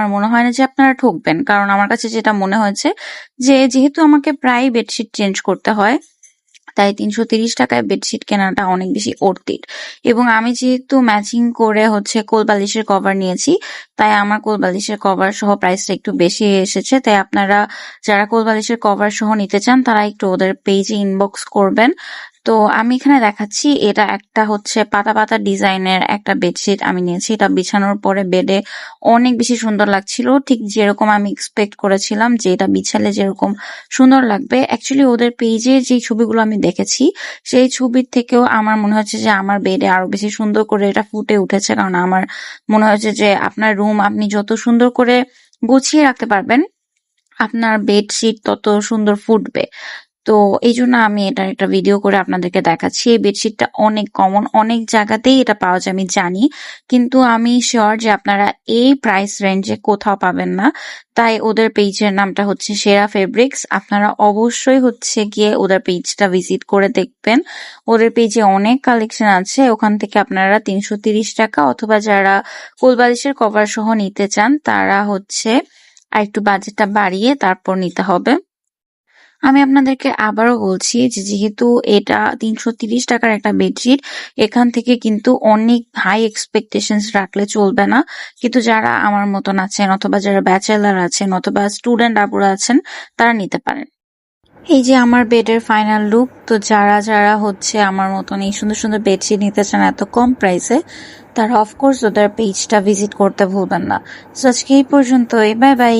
আমার মনে হয় না যে আপনারা ঠকবেন, কারণ আমার কাছে যেটা মনে হয়েছে যে যেহেতু আমাকে প্রায় বেডশিট চেঞ্জ করতে হয়, তাই ৩৩০ টাকায় বেডশিট কেনাটা অনেক বেশি অর্থিত। এবং আমি যেহেতু ম্যাচিং করে কোল বালিশের কভার নিয়েছি, তাই আমার কোল বালিশের কভার সহ প্রাইসটা একটু বেশি এসেছে। তাই আপনারা যারা কোল বালিশের কভার সহ নিতে চান তারা একটু ওদের পেজে ইনবক্স করবেন। তো আমি এখানে দেখাচ্ছি, এটা একটা পাতা পাতা ডিজাইনের একটা বেডশিট আমি নিয়েছি। এটা বিছানোর পরে বেডে অনেক বেশি সুন্দর লাগছিল, ঠিক যেরকম আমি এক্সপেক্ট করেছিলাম যে এটা বিছালে যেরকম সুন্দর লাগবে। অ্যাকচুয়ালি ওদের পেজে যে ছবিগুলো আমি দেখেছি সেই ছবির থেকেও আমার মনে হচ্ছে যে আমার বেডে আরো বেশি সুন্দর করে এটা ফুটে উঠেছে। কারণ আমার মনে হচ্ছে যে আপনার রুম আপনি যত সুন্দর করে গুছিয়ে রাখতে পারবেন, আপনার বেডশিট তত সুন্দর ফুটবে। তো এই জন্য আমি এটার একটা ভিডিও করে আপনাদেরকে দেখাচ্ছি। এই বেডশিটটা অনেক কমন, অনেক জায়গাতেই এটা পাওয়া যায় আমি জানি, কিন্তু আমি শিওর যে আপনারা এই প্রাইস রেঞ্জে কোথাও পাবেন না। তাই ওদের পেজের নামটা সেরা ফেব্রিক্স। আপনারা অবশ্যই গিয়ে ওদের পেজটা ভিজিট করে দেখবেন। ওদের পেজে অনেক কালেকশন আছে, ওখান থেকে আপনারা ৩৩০ টাকা অথবা যারা কোলবালিশের কভার সহ নিতে চান তারা আর একটু বাজেটটা বাড়িয়ে তারপর নিতে হবে। আমি আপনাদেরকে আবারও বলছি যে যেহেতু এটা ৩৩০ টাকার একটা বেডশিট, এখান থেকে কিন্তু অনেক হাই এক্সপেকটেশনস রাখলে চলবে না। কিন্তু যারা আমার মতন আছেন অথবা যারা ব্যাচেলার আছেন অথবা স্টুডেন্ট আপুরা আছেন তারা নিতে পারেন। এই যে আমার বেডের ফাইনাল লুক। তো যারা যারা আমার মতন এই সুন্দর সুন্দর বেডশিট নিতে চান এত কম প্রাইসে, তারা অফকোর্স ওদের পেজটা ভিজিট করতে ভুলবেন না। সো আজকে এই পর্যন্তই, বাই বাই।